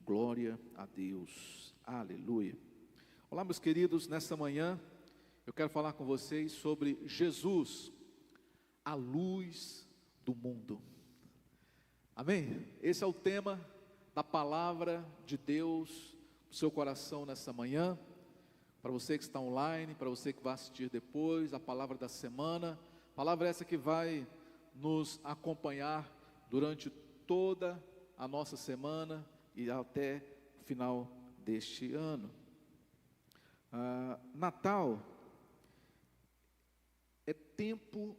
Glória a Deus. Aleluia. Olá, meus queridos, nesta manhã eu quero falar com vocês sobre Jesus, a luz do mundo. Amém? Esse é o tema da palavra de Deus para o seu coração nessa manhã. Para você que está online, para você que vai assistir depois, a palavra da semana. Palavra essa que vai nos acompanhar durante toda a nossa semana e até o final deste ano. Natal é tempo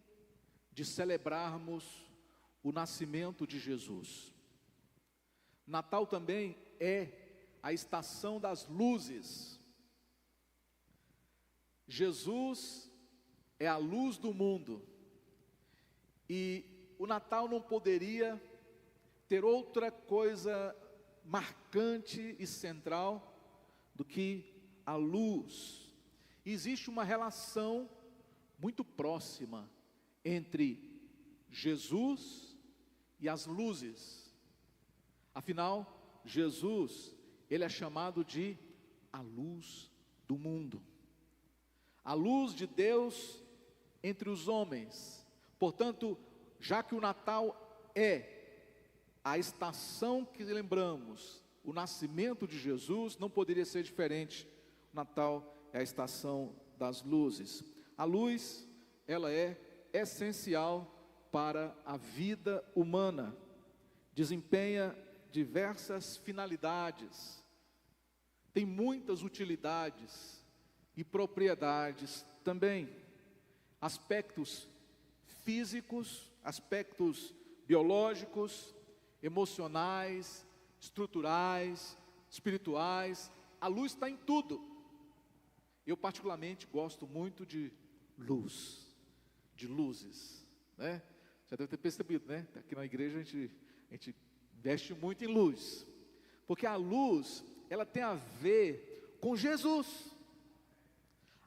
de celebrarmos o nascimento de Jesus. Natal também é a estação das luzes. Jesus é a luz do mundo, e o Natal não poderia ter outra coisa marcante e central do que a luz. Existe uma relação muito próxima entre Jesus e as luzes. Afinal, Jesus, ele é chamado de a luz do mundo, a luz de Deus entre os homens. Portanto, já que o Natal é a estação que lembramos o nascimento de Jesus, não poderia ser diferente. O Natal é a estação das luzes. A luz, ela é essencial para a vida humana, desempenha diversas finalidades, tem muitas utilidades e propriedades também, aspectos físicos, aspectos biológicos, emocionais, estruturais, espirituais. A luz está em tudo. Eu particularmente gosto muito de luz, de luzes, né? Já deve ter percebido, né? Aqui na igreja a gente investe muito em luz, porque a luz, ela tem a ver com Jesus.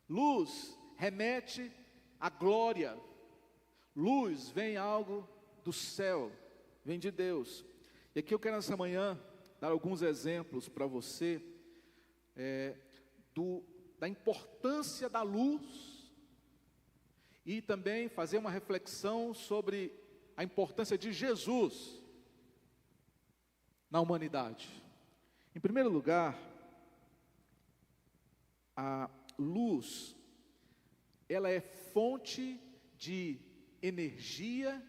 Luz remete à glória. Luz vem algo do céu, vem de Deus. E aqui eu quero nessa manhã dar alguns exemplos para você da importância da luz, e também fazer uma reflexão sobre a importância de Jesus na humanidade. Em primeiro lugar, a luz, ela é fonte de energia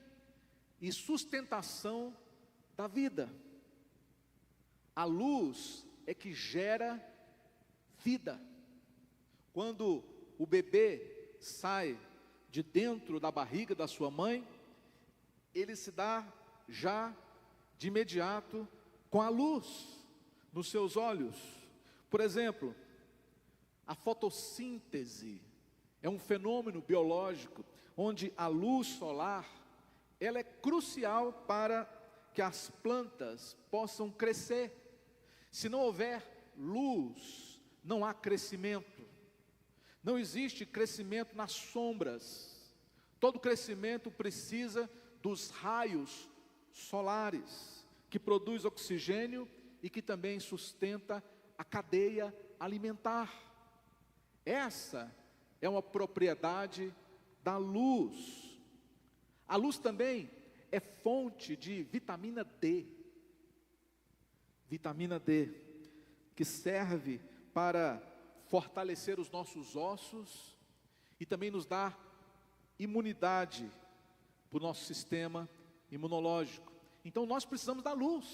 e sustentação da vida. A luz é que gera vida. Quando o bebê sai de dentro da barriga da sua mãe, ele se dá já de imediato com a luz nos seus olhos. Por exemplo, a fotossíntese é um fenômeno biológico onde a luz solar, ela é crucial para que as plantas possam crescer. Se não houver luz, não há crescimento. Não existe crescimento nas sombras. Todo crescimento precisa dos raios solares, que produz oxigênio e que também sustenta a cadeia alimentar. Essa é uma propriedade da luz. A luz também é fonte de vitamina D. Vitamina D, que serve para fortalecer os nossos ossos e também nos dá imunidade para o nosso sistema imunológico. Então nós precisamos da luz.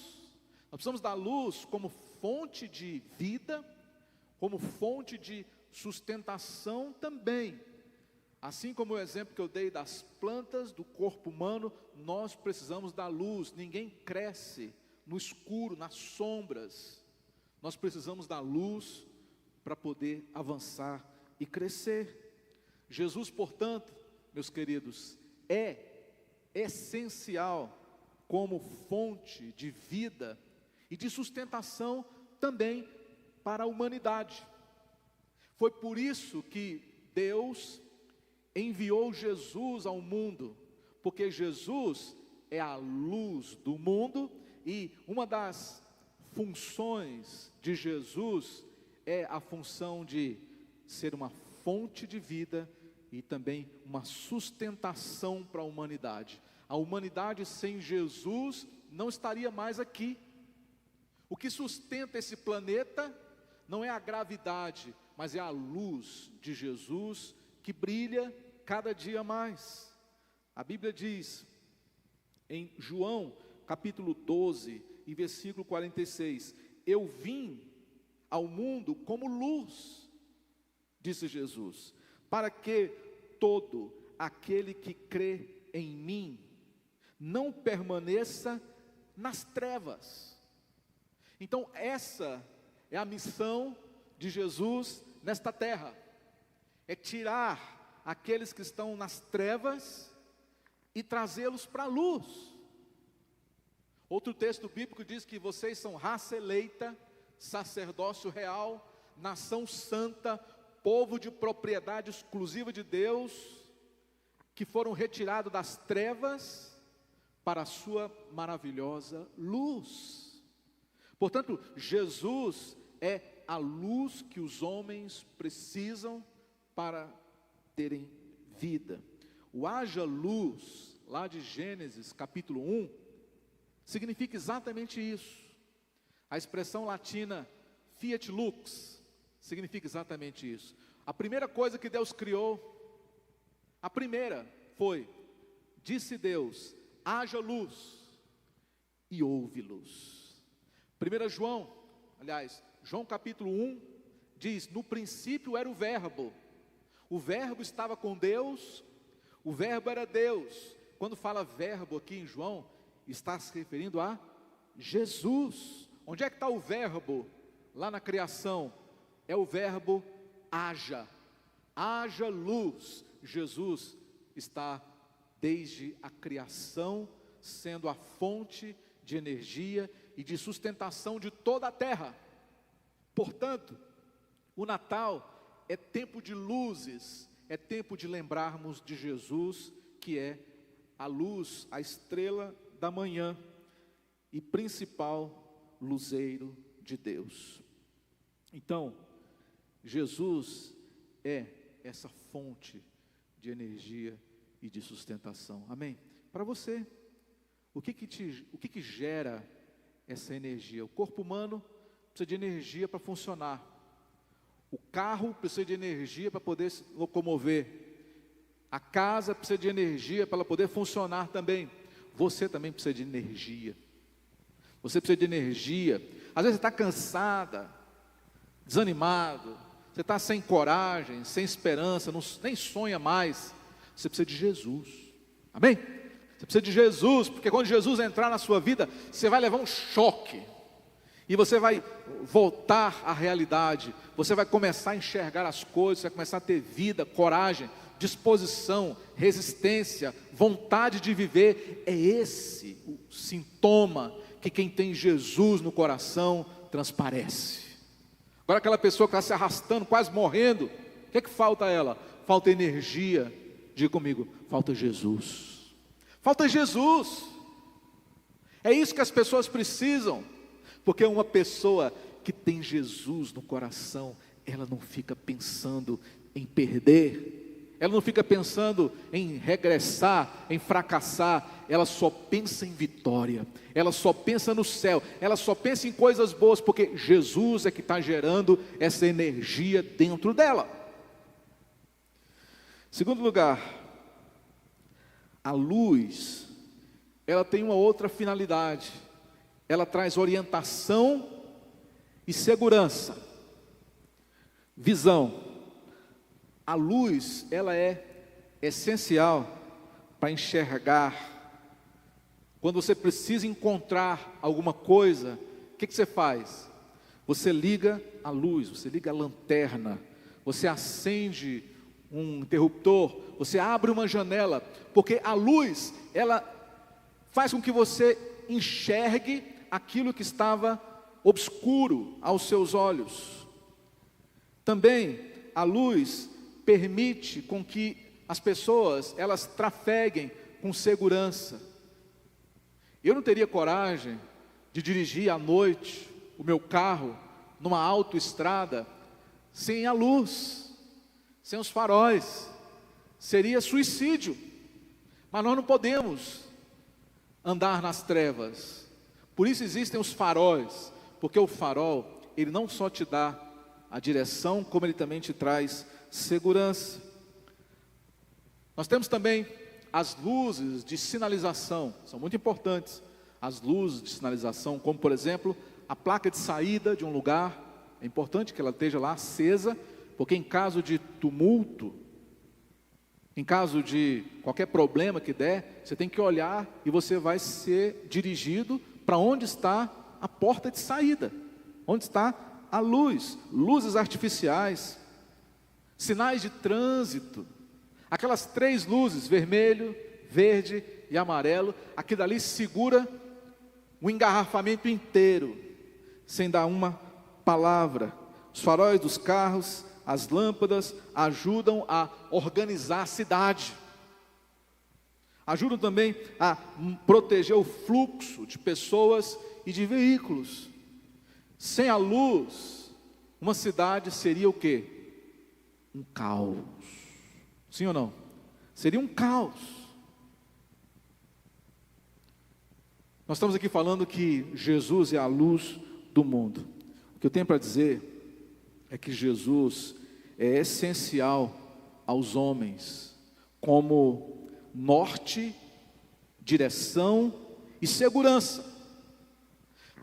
Nós precisamos da luz como fonte de vida, como fonte de sustentação também. Assim como o exemplo que eu dei das plantas do corpo humano, nós precisamos da luz. Ninguém cresce no escuro, nas sombras. Nós precisamos da luz para poder avançar e crescer. Jesus, portanto, meus queridos, é essencial como fonte de vida e de sustentação também para a humanidade. Foi por isso que Deus enviou Jesus ao mundo, porque Jesus é a luz do mundo, e uma das funções de Jesus é a função de ser uma fonte de vida e também uma sustentação para a humanidade. A humanidade sem Jesus não estaria mais aqui. O que sustenta esse planeta não é a gravidade, mas é a luz de Jesus que brilha cada dia mais. A Bíblia diz em João capítulo 12 e versículo 46, eu vim ao mundo como luz, disse Jesus, para que todo aquele que crê em mim não permaneça nas trevas. Então essa é a missão de Jesus nesta terra, é tirar aqueles que estão nas trevas e trazê-los para a luz. Outro texto bíblico diz que vocês são raça eleita, sacerdócio real, nação santa, povo de propriedade exclusiva de Deus, que foram retirados das trevas para a sua maravilhosa luz. Portanto, Jesus é a luz que os homens precisam para terem vida. O haja luz, lá de Gênesis capítulo 1, significa exatamente isso. A expressão latina fiat lux significa exatamente isso. A primeira coisa que Deus criou, a primeira foi, disse Deus, haja luz, e houve luz. 1 João, João capítulo 1, diz, no princípio era o verbo estava com Deus, o verbo era Deus. Quando fala verbo aqui em João, está se referindo a Jesus. Onde é que está o verbo? Lá na criação, é o verbo haja, haja luz. Jesus está desde a criação, sendo a fonte de energia e de sustentação de toda a terra. Portanto, o Natal é tempo de luzes, é tempo de lembrarmos de Jesus, que é a luz, a estrela da manhã e principal luzeiro de Deus. Então, Jesus é essa fonte de energia e de sustentação. Amém? Para você, o que gera essa energia? O corpo humano precisa de energia para funcionar. O carro precisa de energia para poder se locomover. A casa precisa de energia para ela poder funcionar também. Você também precisa de energia. Você precisa de energia. Às vezes você está cansada, desanimado, você está sem coragem, sem esperança, nem sonha mais. Você precisa de Jesus. Amém? Você precisa de Jesus, porque quando Jesus entrar na sua vida, você vai levar um choque. E você vai voltar à realidade. Você vai começar a enxergar as coisas, vai começar a ter vida, coragem, disposição, resistência, vontade de viver. É esse o sintoma que quem tem Jesus no coração transparece. Agora aquela pessoa que está se arrastando, quase morrendo, o que é que falta a ela? Falta energia. Diga comigo, falta Jesus. Falta Jesus. É isso que as pessoas precisam. Porque uma pessoa que tem Jesus no coração, ela não fica pensando em perder, ela não fica pensando em regressar, em fracassar, ela só pensa em vitória, ela só pensa no céu, ela só pensa em coisas boas, porque Jesus é que está gerando essa energia dentro dela. Segundo lugar, a luz, ela tem uma outra finalidade, ela traz orientação e segurança, visão. A luz, ela é essencial para enxergar. Quando você precisa encontrar alguma coisa, o que você faz? Você liga a luz, você liga a lanterna, você acende um interruptor, você abre uma janela, porque a luz, ela faz com que você enxergue aquilo que estava obscuro aos seus olhos. Também a luz permite com que as pessoas, elas trafeguem com segurança. Eu não teria coragem de dirigir à noite, o meu carro numa autoestrada sem a luz, sem os faróis. Seria suicídio. Mas nós não podemos andar nas trevas. Por isso existem os faróis, porque o farol, ele não só te dá a direção, como ele também te traz segurança. Nós temos também as luzes de sinalização, são muito importantes. As luzes de sinalização, como por exemplo, a placa de saída de um lugar, é importante que ela esteja lá acesa, porque em caso de tumulto, em caso de qualquer problema que der, você tem que olhar e você vai ser dirigido para onde está a porta de saída, onde está a luz, luzes artificiais, sinais de trânsito, aquelas 3 luzes, vermelho, verde e amarelo, aquilo ali segura o engarrafamento inteiro, sem dar uma palavra. Os faróis dos carros, as lâmpadas ajudam a organizar a cidade, ajudam também a proteger o fluxo de pessoas e de veículos. Sem a luz, uma cidade seria o quê? Um caos. Sim ou não? Seria um caos. Nós estamos aqui falando que Jesus é a luz do mundo. O que eu tenho para dizer é que Jesus é essencial aos homens como norte, direção e segurança.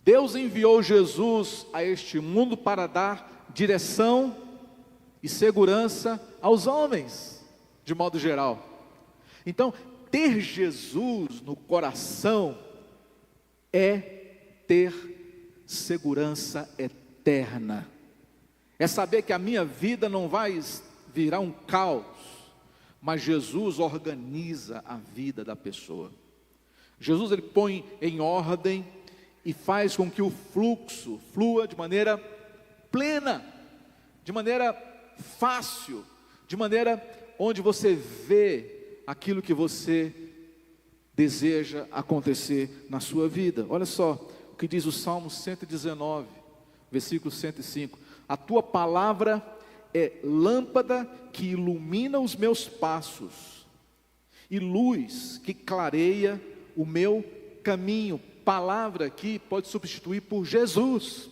Deus enviou Jesus a este mundo para dar direção e segurança aos homens, de modo geral. Então, ter Jesus no coração é ter segurança eterna. É saber que a minha vida não vai virar um caos, mas Jesus organiza a vida da pessoa. Jesus, ele põe em ordem e faz com que o fluxo flua de maneira plena, de maneira fácil, de maneira onde você vê aquilo que você deseja acontecer na sua vida. Olha só o que diz o Salmo 119, versículo 105. A tua palavra é lâmpada que ilumina os meus passos e luz que clareia o meu caminho. Palavra aqui pode substituir por Jesus,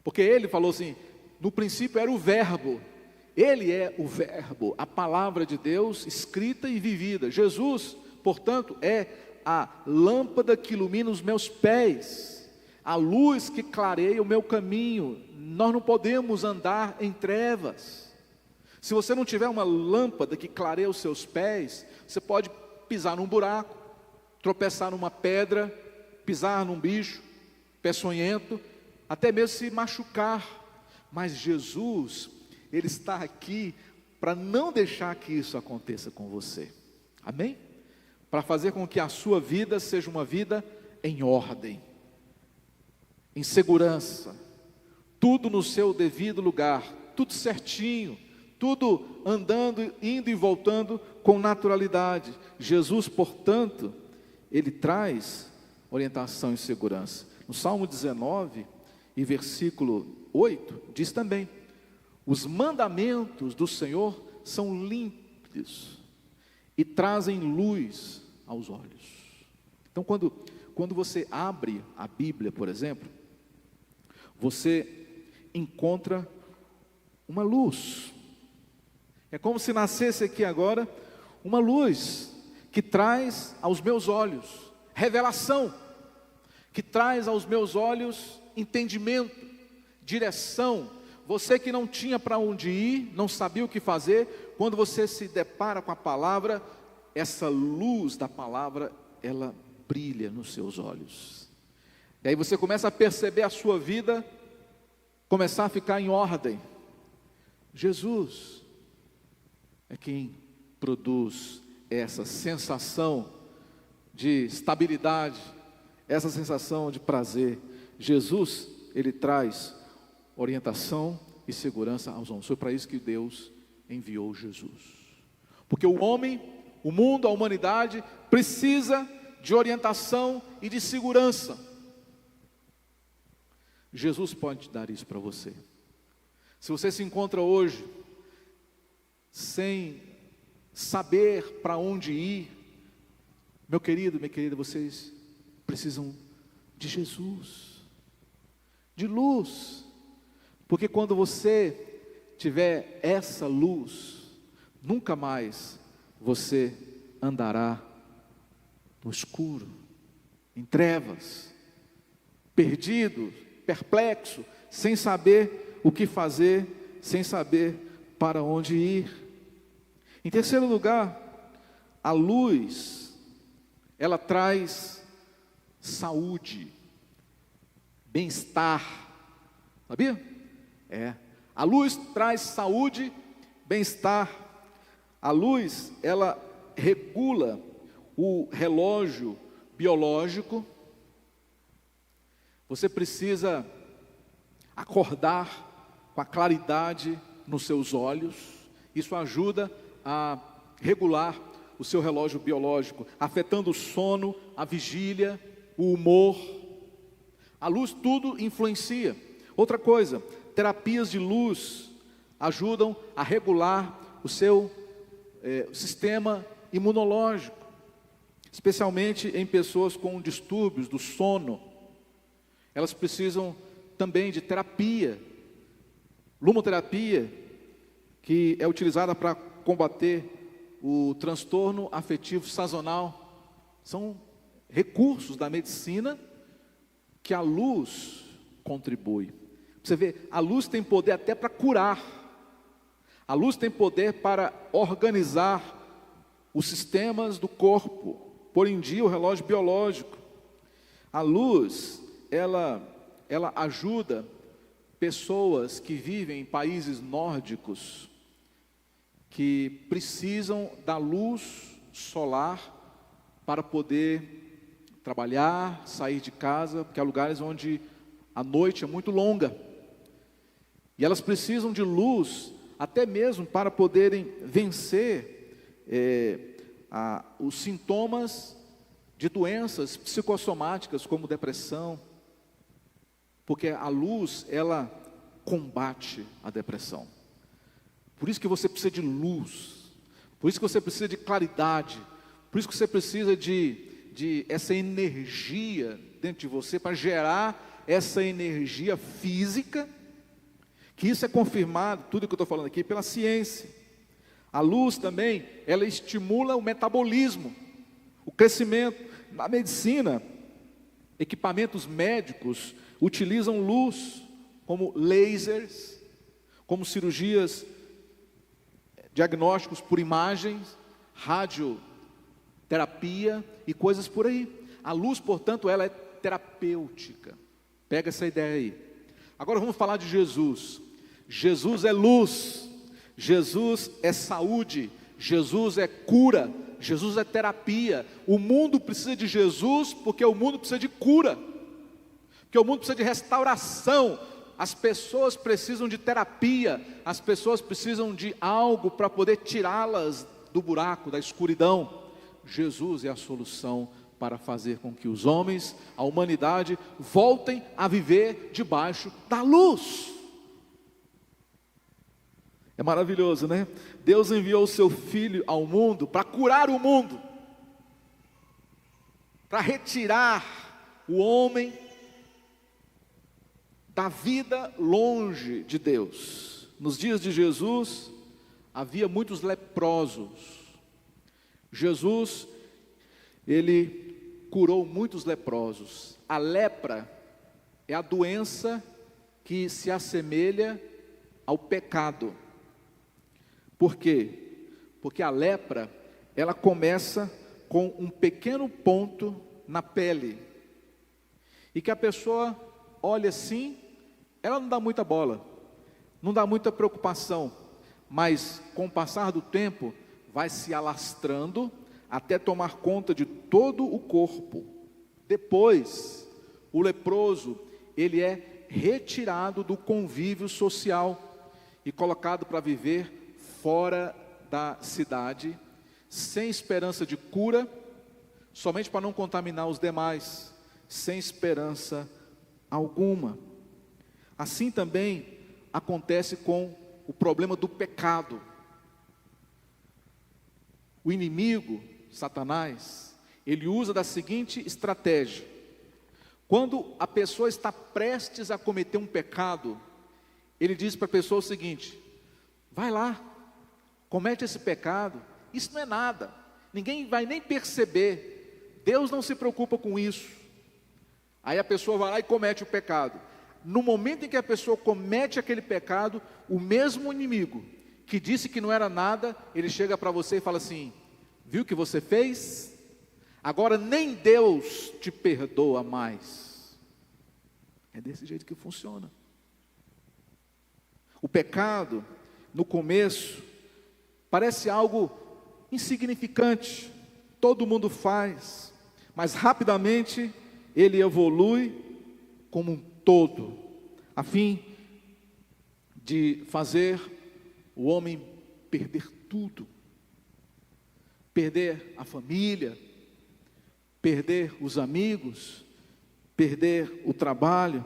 porque ele falou assim, no princípio era o verbo, ele é o verbo, a palavra de Deus escrita e vivida. Jesus, portanto, é a lâmpada que ilumina os meus pés, a luz que clareia o meu caminho. Nós não podemos andar em trevas. Se você não tiver uma lâmpada que clareia os seus pés, você pode pisar num buraco, tropeçar numa pedra, pisar num bicho peçonhento, até mesmo se machucar. Mas Jesus, ele está aqui para não deixar que isso aconteça com você. Amém? Para fazer com que a sua vida seja uma vida em ordem, em segurança, tudo no seu devido lugar, tudo certinho, tudo andando, indo e voltando com naturalidade. Jesus, portanto, ele traz orientação e segurança. No Salmo 19 e versículo 8, diz também: os mandamentos do Senhor são límpidos e trazem luz aos olhos. Então, quando você abre a Bíblia, por exemplo, você encontra uma luz. É como se nascesse aqui agora uma luz que traz aos meus olhos revelação, que traz aos meus olhos entendimento, direção. Você que não tinha para onde ir, não sabia o que fazer, quando você se depara com a palavra, essa luz da palavra, ela brilha nos seus olhos. E aí você começa a perceber a sua vida começar a ficar em ordem. Jesus é quem produz essa sensação de estabilidade, essa sensação de prazer. Jesus, ele traz orientação e segurança aos homens. Foi para isso que Deus enviou Jesus. Porque o homem, o mundo, a humanidade precisa de orientação e de segurança. Jesus pode dar isso para você. Se você se encontra hoje sem saber para onde ir, meu querido, minha querida, vocês precisam de Jesus, de luz, porque quando você tiver essa luz, nunca mais você andará no escuro, em trevas, perdido, perplexo, sem saber o que fazer, sem saber para onde ir. Em terceiro lugar, a luz, ela traz saúde, bem-estar, sabia? A luz traz saúde, bem-estar. A luz, ela regula o relógio biológico. Você precisa acordar com a claridade nos seus olhos. Isso ajuda a regular o seu relógio biológico, afetando o sono, a vigília, o humor. A luz tudo influencia. Outra coisa, terapias de luz ajudam a regular o seu sistema imunológico, especialmente em pessoas com distúrbios do sono. Elas precisam também de terapia, lumoterapia, que é utilizada para combater o transtorno afetivo sazonal. São recursos da medicina que a luz contribui. Você vê, a luz tem poder até para curar. A luz tem poder para organizar os sistemas do corpo, pôr em dia o relógio biológico. A luz, ela ajuda pessoas que vivem em países nórdicos, que precisam da luz solar para poder trabalhar, sair de casa, porque há lugares onde a noite é muito longa. E elas precisam de luz, até mesmo para poderem vencer os sintomas de doenças psicossomáticas, como depressão. Porque a luz, ela combate a depressão. Por isso que você precisa de luz, por isso que você precisa de claridade, por isso que você precisa de essa energia dentro de você, para gerar essa energia física, que isso é confirmado, tudo que eu estou falando aqui, pela ciência. A luz também, ela estimula o metabolismo, o crescimento. Na medicina, equipamentos médicos utilizam luz, como lasers, como cirurgias, diagnósticos por imagens, radioterapia e coisas por aí. A luz, portanto, ela é terapêutica. Pega essa ideia aí. Agora vamos falar de Jesus. Jesus é luz, Jesus é saúde, Jesus é cura, Jesus é terapia. O mundo precisa de Jesus porque o mundo precisa de cura, porque o mundo precisa de restauração. As pessoas precisam de terapia, as pessoas precisam de algo para poder tirá-las do buraco, da escuridão. Jesus é a solução para fazer com que os homens, a humanidade, voltem a viver debaixo da luz. É maravilhoso, né? Deus enviou o seu Filho ao mundo para curar o mundo, para retirar o homem da vida longe de Deus. Nos dias de Jesus, havia muitos leprosos. Jesus, ele curou muitos leprosos. A lepra é a doença que se assemelha ao pecado. Por quê? Porque a lepra, ela começa com um pequeno ponto na pele, e que a pessoa olha assim, ela não dá muita bola, não dá muita preocupação, mas com o passar do tempo, vai se alastrando até tomar conta de todo o corpo. Depois, o leproso, ele é retirado do convívio social e colocado para viver fora da cidade, sem esperança de cura, somente para não contaminar os demais, sem esperança alguma. Assim também acontece com o problema do pecado. O inimigo, Satanás, ele usa da seguinte estratégia: quando a pessoa está prestes a cometer um pecado, ele diz para a pessoa o seguinte: vai lá, comete esse pecado, isso não é nada, ninguém vai nem perceber, Deus não se preocupa com isso. Aí a pessoa vai lá e comete o pecado. No momento em que a pessoa comete aquele pecado, o mesmo inimigo que disse que não era nada, ele chega para você e fala assim: viu o que você fez? Agora nem Deus te perdoa mais. É desse jeito que funciona. O pecado, no começo, parece algo insignificante, todo mundo faz, mas rapidamente ele evolui como um todo, a fim de fazer o homem perder tudo, perder a família, perder os amigos, perder o trabalho.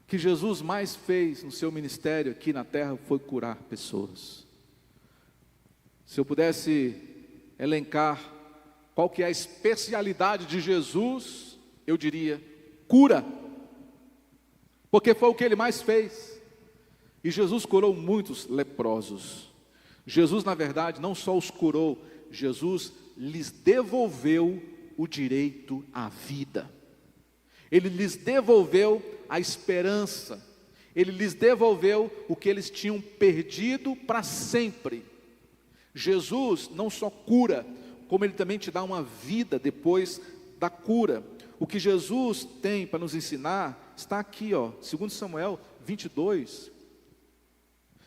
O que Jesus mais fez no seu ministério aqui na terra foi curar pessoas. Se eu pudesse elencar qual que é a especialidade de Jesus, eu diria cura, porque foi o que ele mais fez. E Jesus curou muitos leprosos. Jesus, na verdade, não só os curou, Jesus lhes devolveu o direito à vida. Ele lhes devolveu a esperança. Ele lhes devolveu o que eles tinham perdido para sempre. Jesus não só cura, como ele também te dá uma vida depois da cura. O que Jesus tem para nos ensinar está aqui, ó, 2 Samuel 22,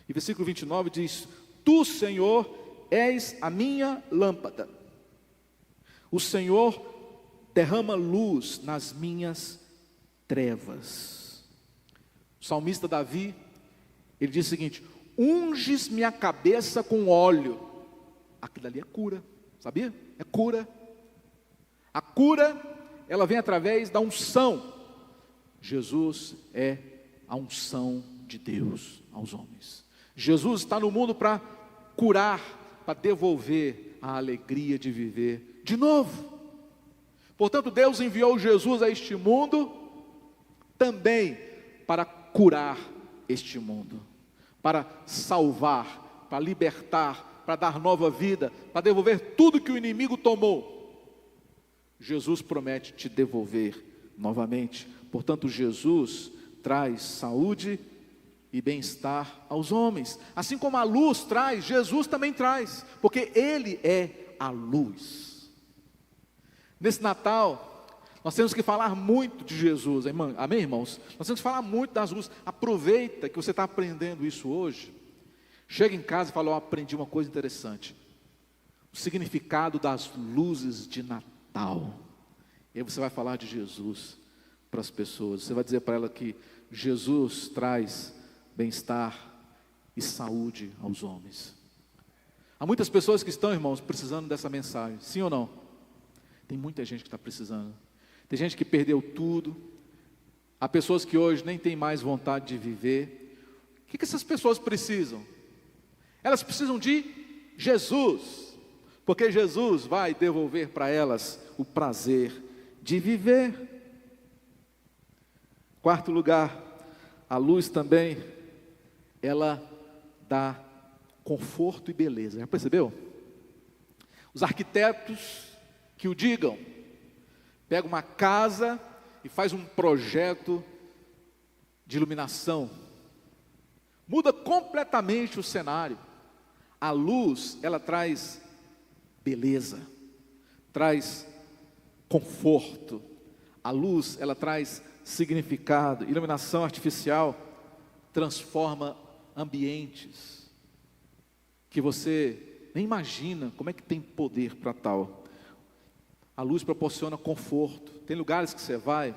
e versículo 29 diz: Tu, Senhor, és a minha lâmpada. O Senhor derrama luz nas minhas trevas. O salmista Davi, ele diz o seguinte: unges minha cabeça com óleo. Aquilo ali é cura, sabia? É cura. A cura, ela vem através da unção. Jesus é a unção de Deus aos homens. Jesus está no mundo para curar, para devolver a alegria de viver de novo. Portanto, Deus enviou Jesus a este mundo também para curar este mundo, para salvar, para libertar, para dar nova vida, para devolver tudo que o inimigo tomou. Jesus promete te devolver novamente. Portanto, Jesus traz saúde e bem-estar aos homens. Assim como a luz traz, Jesus também traz, porque Ele é a luz. Nesse Natal, nós temos que falar muito de Jesus, amém, irmãos? Nós temos que falar muito das luzes. Aproveita que você está aprendendo isso hoje. Chega em casa e fala: eu aprendi uma coisa interessante, o significado das luzes de Natal. E aí você vai falar de Jesus para as pessoas. Você vai dizer para ela que Jesus traz bem-estar e saúde aos homens. Há muitas pessoas que estão, irmãos, precisando dessa mensagem, sim ou não? Tem muita gente que está precisando. Tem gente que perdeu tudo. Há pessoas que hoje nem têm mais vontade de viver. O que essas pessoas precisam? Elas precisam de Jesus, porque Jesus vai devolver para elas o prazer de viver. Quarto lugar, a luz também, ela dá conforto e beleza. Já percebeu? Os arquitetos que o digam, pega uma casa e faz um projeto de iluminação, muda completamente o cenário. A luz, ela traz beleza, traz conforto. A luz, ela traz significado. Iluminação artificial transforma ambientes que você nem imagina como é que tem poder para tal. A luz proporciona conforto. Tem lugares que você vai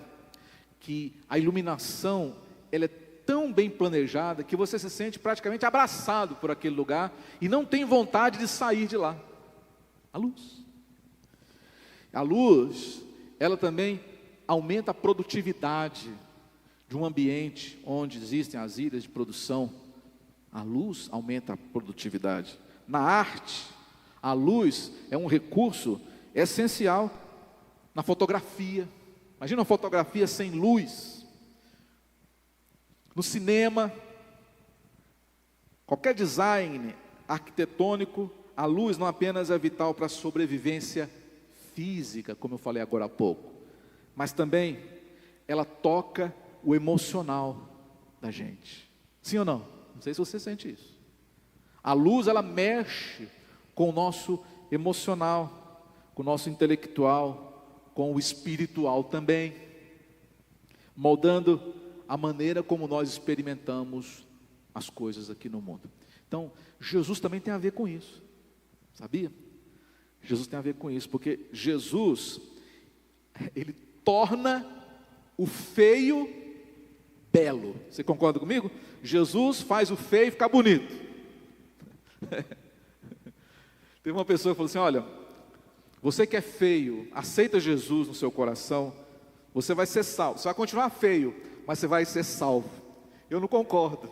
que a iluminação ela é tão bem planejada que você se sente praticamente abraçado por aquele lugar e não tem vontade de sair de lá. A luz, ela também aumenta a produtividade. de um ambiente onde existem as ilhas de produção, a luz aumenta a produtividade. Na arte, a luz é um recurso essencial. Na fotografia, imagina uma fotografia sem luz. No cinema, qualquer design arquitetônico, a luz não apenas é vital para a sobrevivência física, como eu falei agora há pouco, mas também ela toca o emocional da gente. Sim ou não? Não sei se você sente isso. A luz, ela mexe com o nosso emocional, com o nosso intelectual, com o espiritual também, moldando a maneira como nós experimentamos as coisas aqui no mundo. Então, Jesus também tem a ver com isso, sabia? Jesus tem a ver com isso, porque Jesus, ele torna o feio belo. Você concorda comigo? Jesus faz o feio ficar bonito. Teve uma pessoa que falou assim: olha, você que é feio, aceita Jesus no seu coração, você vai ser salvo. Você vai continuar feio, mas você vai ser salvo. Eu não concordo.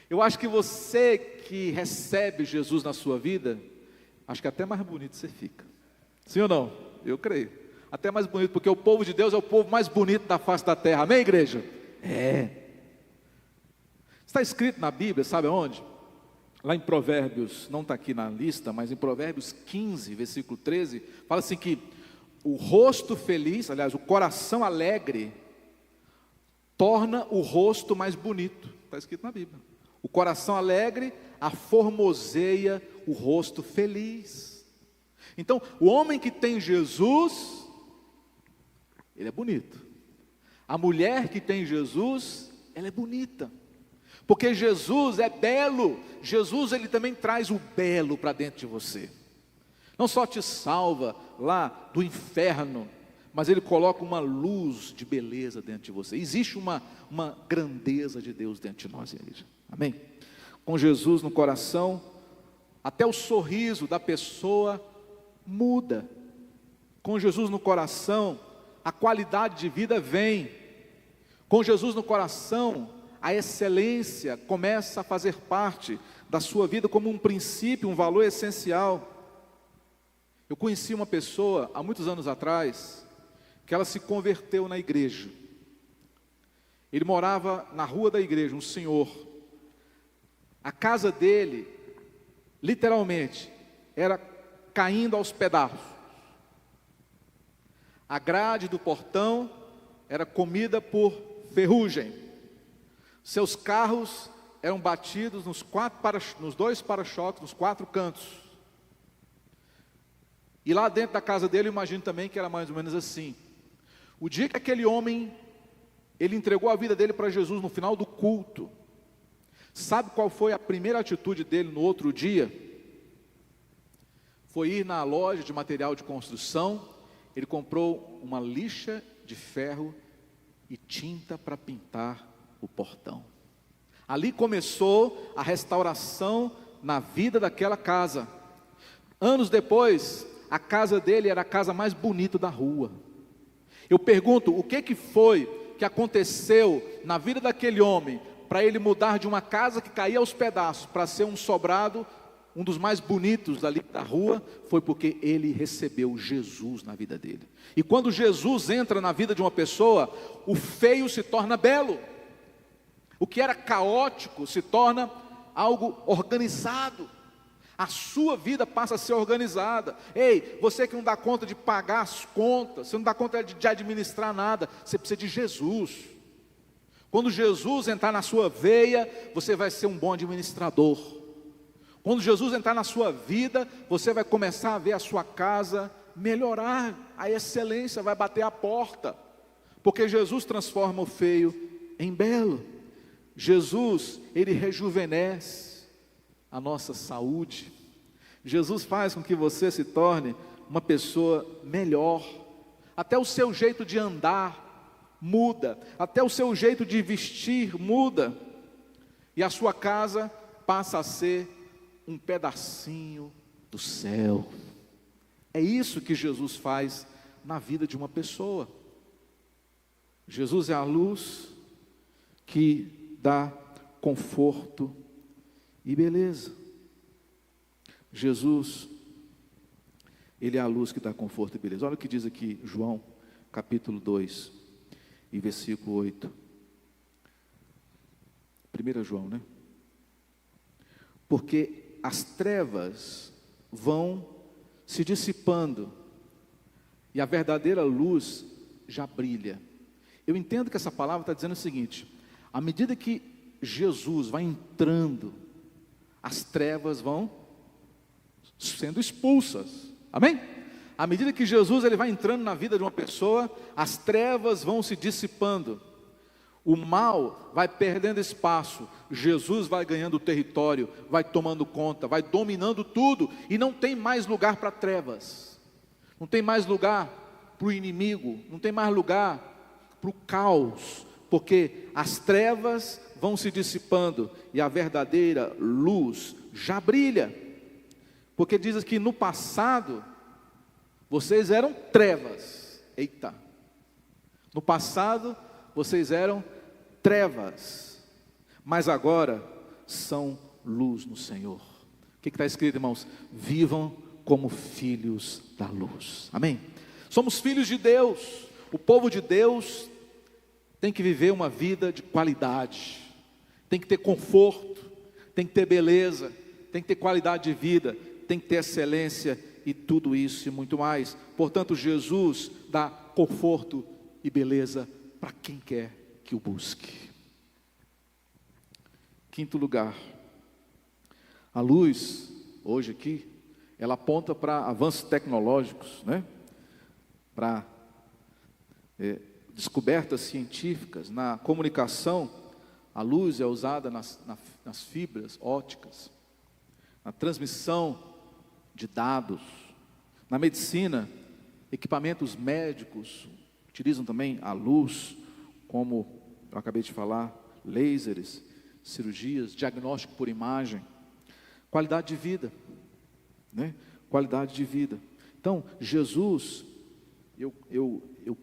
Eu acho que você que recebe Jesus na sua vida, acho que até mais bonito você fica. Sim ou não? Eu creio. Até mais bonito, porque o povo de Deus é o povo mais bonito da face da terra. Amém, igreja? É. Está escrito na Bíblia, sabe aonde? Lá em Provérbios, não está aqui na lista, mas em Provérbios 15, versículo 13, fala assim que o rosto feliz, aliás, o coração alegre, torna o rosto mais bonito. Está escrito na Bíblia. O coração alegre aformoseia o rosto feliz. Então, o homem que tem Jesus, ele é bonito. A mulher que tem Jesus, ela é bonita. Porque Jesus é belo. Jesus, ele também traz o belo para dentro de você. Não só te salva lá do inferno, mas ele coloca uma luz de beleza dentro de você. Existe uma grandeza de Deus dentro de nós, igreja. Amém? Com Jesus no coração, até o sorriso da pessoa muda. Com Jesus no coração, a qualidade de vida vem. Com Jesus no coração, a excelência começa a fazer parte da sua vida como um princípio, um valor essencial. Eu conheci uma pessoa, há muitos anos atrás, que ela se converteu na igreja. Ele morava na rua da igreja, um senhor. A casa dele, literalmente, era caindo aos pedaços. A grade do portão era comida por ferrugem. Seus carros eram batidos nos dois para-choques, nos 4 cantos. E lá dentro da casa dele, eu imagino também que era mais ou menos assim. O dia que aquele homem, ele entregou a vida dele para Jesus no final do culto, sabe qual foi a primeira atitude dele no outro dia? Foi ir na loja de material de construção. Ele comprou uma lixa de ferro e tinta para pintar o portão. Ali começou a restauração na vida daquela casa. Anos depois, a casa dele era a casa mais bonita da rua. Eu pergunto, o que foi que aconteceu na vida daquele homem para ele mudar de uma casa que caía aos pedaços para ser um sobrado, um dos mais bonitos ali da rua? Foi porque ele recebeu Jesus na vida dele. E quando Jesus entra na vida de uma pessoa, o feio se torna belo. O que era caótico se torna algo organizado. A sua vida passa a ser organizada. Ei, você que não dá conta de pagar as contas, você não dá conta de administrar nada, você precisa de Jesus. Quando Jesus entrar na sua veia, você vai ser um bom administrador. Quando Jesus entrar na sua vida, você vai começar a ver a sua casa melhorar, a excelência vai bater a porta, porque Jesus transforma o feio em belo. Jesus, ele rejuvenesce a nossa saúde. Jesus faz com que você se torne uma pessoa melhor. Até o seu jeito de andar muda, até o seu jeito de vestir muda, e a sua casa passa a ser um pedacinho do céu. É isso que Jesus faz na vida de uma pessoa. Jesus é a luz que dá conforto e beleza. Jesus, Ele é a luz que dá conforto e beleza. Olha o que diz aqui João, capítulo 2, e versículo 8. 1 João, né? Porque as trevas vão se dissipando, e a verdadeira luz já brilha. Eu entendo que essa palavra está dizendo o seguinte: à medida que Jesus vai entrando, as trevas vão sendo expulsas, amém? À medida que Jesus ele vai entrando na vida de uma pessoa, as trevas vão se dissipando, o mal vai perdendo espaço, Jesus vai ganhando território, vai tomando conta, vai dominando tudo, e não tem mais lugar para trevas, não tem mais lugar para o inimigo, não tem mais lugar para o caos, porque as trevas vão se dissipando e a verdadeira luz já brilha. Porque diz que no passado vocês eram trevas. Eita! No passado vocês eram trevas, mas agora são luz no Senhor. O que está escrito, irmãos? Vivam como filhos da luz. Amém? Somos filhos de Deus. O povo de Deus tem que viver uma vida de qualidade, tem que ter conforto, tem que ter beleza, tem que ter qualidade de vida, tem que ter excelência e tudo isso e muito mais. Portanto, Jesus dá conforto e beleza para quem quer que o busque. Quinto lugar, a luz, hoje aqui, ela aponta para avanços tecnológicos, né? Para descobertas científicas. Na comunicação, a luz é usada nas fibras ópticas, na transmissão de dados. Na medicina, equipamentos médicos utilizam também a luz, como eu acabei de falar, lasers, cirurgias, diagnóstico por imagem. Qualidade de vida, né? Qualidade de vida. Então, Jesus, eu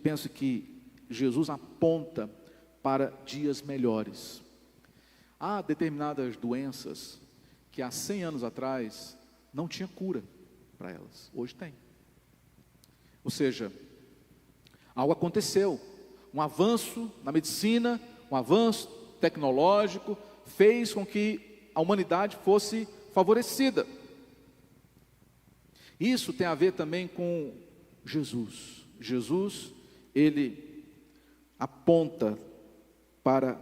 penso que Jesus aponta para dias melhores. Há determinadas doenças que há 100 anos atrás não tinha cura para elas, hoje tem. Ou seja, algo aconteceu, um avanço na medicina, um avanço tecnológico, fez com que a humanidade fosse favorecida. Isso tem a ver também com Jesus. Jesus, ele aponta para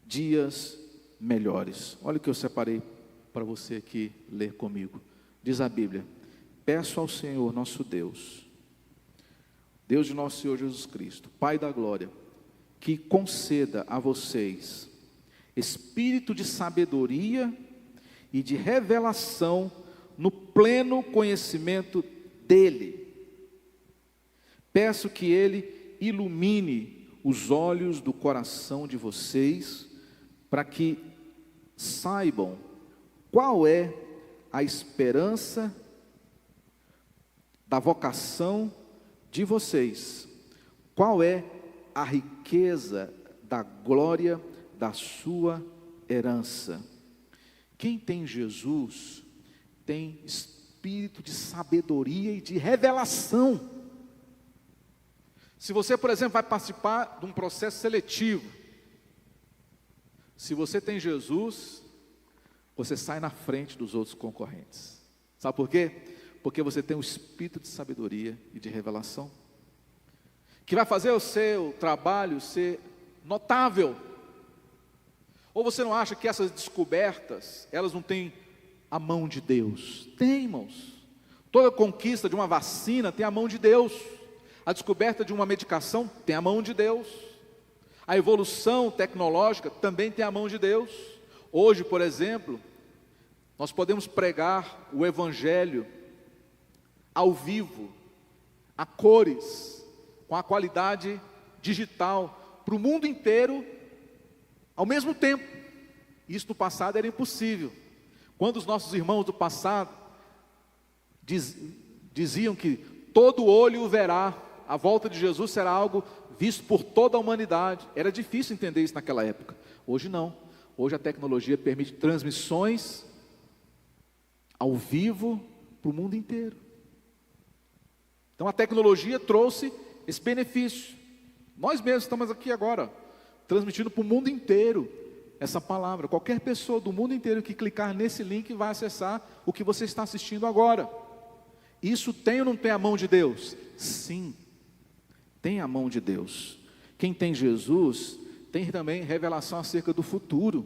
dias melhores. Olha o que eu separei para você aqui ler comigo. Diz a Bíblia: peço ao Senhor nosso Deus, Deus de nosso Senhor Jesus Cristo, Pai da glória, que conceda a vocês espírito de sabedoria e de revelação no pleno conhecimento dEle. Peço que Ele ilumine os olhos do coração de vocês, para que saibam qual é a esperança da vocação de vocês, qual é a riqueza da glória da sua herança. Quem tem Jesus tem espírito de sabedoria e de revelação. Se você, por exemplo, vai participar de um processo seletivo, se você tem Jesus, você sai na frente dos outros concorrentes. Sabe por quê? Porque você tem um espírito de sabedoria e de revelação, que vai fazer o seu trabalho ser notável. Ou você não acha que essas descobertas, elas não têm a mão de Deus? Tem, irmãos. Toda conquista de uma vacina tem a mão de Deus. A descoberta de uma medicação tem a mão de Deus. A evolução tecnológica também tem a mão de Deus. Hoje, por exemplo, nós podemos pregar o Evangelho ao vivo, a cores, com a qualidade digital, para o mundo inteiro, ao mesmo tempo. Isso no passado era impossível. Quando os nossos irmãos do passado diziam que todo olho o verá, a volta de Jesus será algo visto por toda a humanidade. Era difícil entender isso naquela época. Hoje não. Hoje a tecnologia permite transmissões ao vivo para o mundo inteiro. Então a tecnologia trouxe esse benefício. Nós mesmos estamos aqui agora, transmitindo para o mundo inteiro essa palavra. Qualquer pessoa do mundo inteiro que clicar nesse link vai acessar o que você está assistindo agora. Isso tem ou não tem a mão de Deus? Sim, tem a mão de Deus. Quem tem Jesus, tem também revelação acerca do futuro.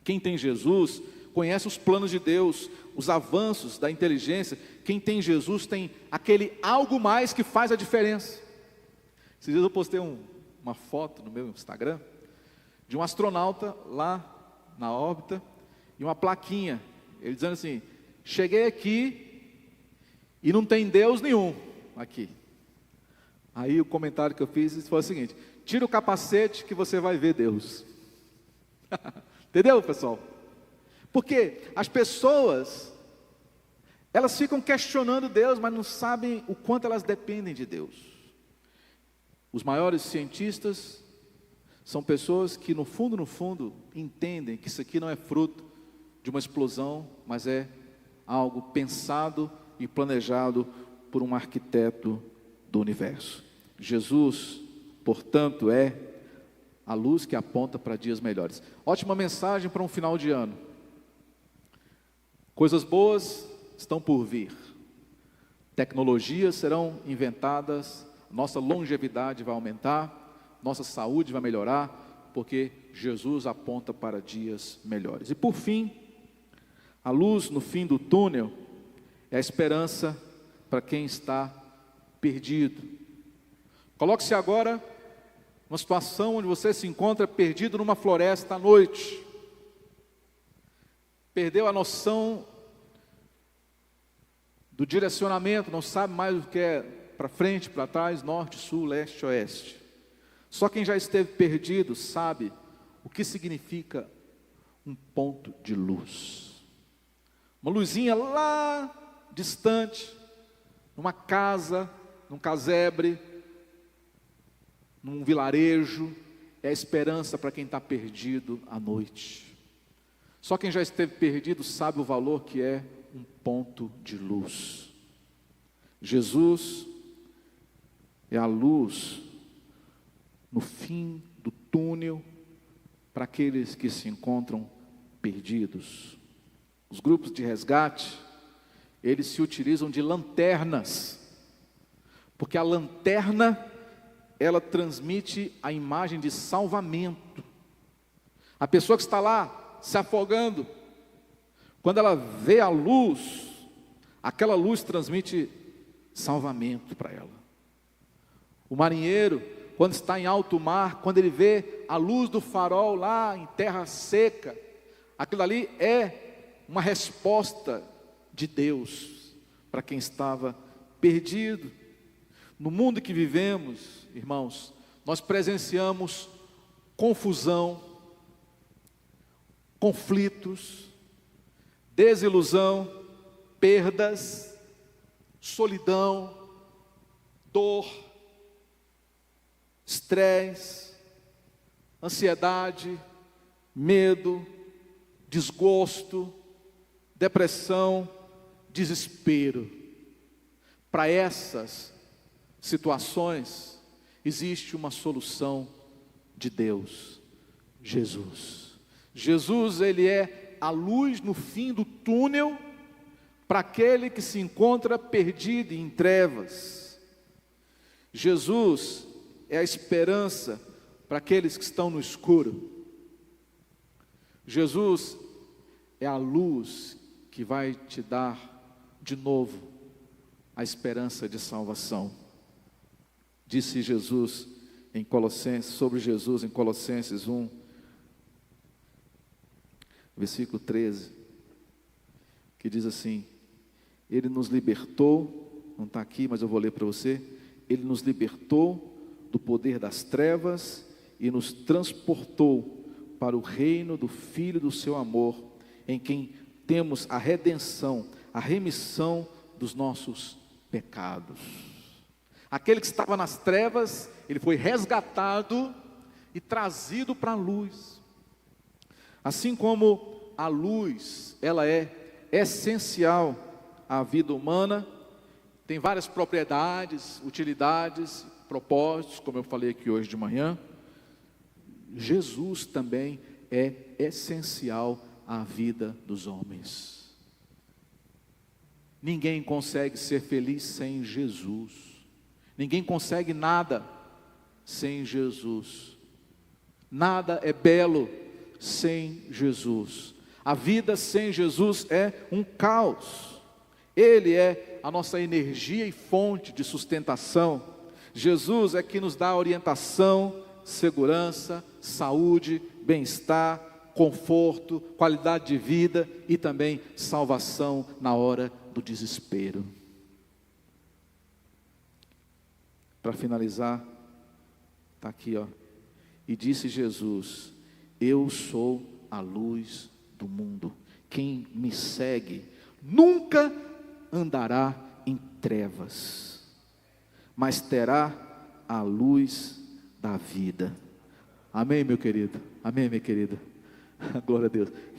Quem tem Jesus, conhece os planos de Deus, os avanços da inteligência. Quem tem Jesus tem aquele algo mais que faz a diferença. Esses dias eu postei uma foto no meu Instagram, de um astronauta lá na órbita, e uma plaquinha, ele dizendo assim: cheguei aqui e não tem Deus nenhum aqui. Aí o comentário que eu fiz foi o seguinte: tira o capacete que você vai ver Deus. Entendeu, pessoal? Porque as pessoas, elas ficam questionando Deus, mas não sabem o quanto elas dependem de Deus. Os maiores cientistas são pessoas que no fundo, entendem que isso aqui não é fruto de uma explosão, mas é algo pensado e planejado por um arquiteto do universo. Jesus, portanto, é a luz que aponta para dias melhores. Ótima mensagem para um final de ano. Coisas boas estão por vir. Tecnologias serão inventadas, nossa longevidade vai aumentar, nossa saúde vai melhorar, porque Jesus aponta para dias melhores. E por fim, a luz no fim do túnel é a esperança para quem está perdido. Coloque-se agora numa situação onde você se encontra perdido numa floresta à noite. Perdeu a noção do direcionamento, não sabe mais o que é para frente, para trás, norte, sul, leste, oeste. Só quem já esteve perdido sabe o que significa um ponto de luz. Uma luzinha lá distante, numa casa, num casebre, num vilarejo, é a esperança para quem está perdido à noite. Só quem já esteve perdido sabe o valor que é um ponto de luz. Jesus é a luz no fim do túnel para aqueles que se encontram perdidos. Os grupos de resgate, eles se utilizam de lanternas, porque a lanterna, ela transmite a imagem de salvamento. A pessoa que está lá se afogando, quando ela vê a luz, aquela luz transmite salvamento para ela. O marinheiro, quando está em alto mar, quando ele vê a luz do farol lá em terra seca, aquilo ali é uma resposta de Deus para quem estava perdido. No mundo que vivemos, irmãos, nós presenciamos confusão, conflitos, desilusão, perdas, solidão, dor, estresse, ansiedade, medo, desgosto, depressão, desespero. Para essas situações, existe uma solução de Deus: Jesus. Jesus, ele é a luz no fim do túnel para aquele que se encontra perdido em trevas. Jesus é a esperança para aqueles que estão no escuro. Jesus é a luz que vai te dar de novo a esperança de salvação. Disse Jesus em Colossenses, sobre Jesus em Colossenses 1, versículo 13, que diz assim: Ele nos libertou, não está aqui, mas eu vou ler para você. Ele nos libertou do poder das trevas e nos transportou para o reino do Filho do seu amor, em quem temos a redenção, a remissão dos nossos pecados. Aquele que estava nas trevas, ele foi resgatado e trazido para a luz. Assim como a luz, ela é essencial à vida humana, tem várias propriedades, utilidades, propósitos, como eu falei aqui hoje de manhã. Jesus também é essencial à vida dos homens. Ninguém consegue ser feliz sem Jesus. Ninguém consegue nada sem Jesus. Nada é belo sem Jesus. A vida sem Jesus é um caos. Ele é a nossa energia e fonte de sustentação. Jesus é que nos dá orientação, segurança, saúde, bem-estar, conforto, qualidade de vida e também salvação na hora do desespero. Para finalizar, está aqui, ó. E disse Jesus: eu sou a luz do mundo. Quem me segue nunca andará em trevas, mas terá a luz da vida. Amém, meu querido? Amém, minha querida? Glória a Deus.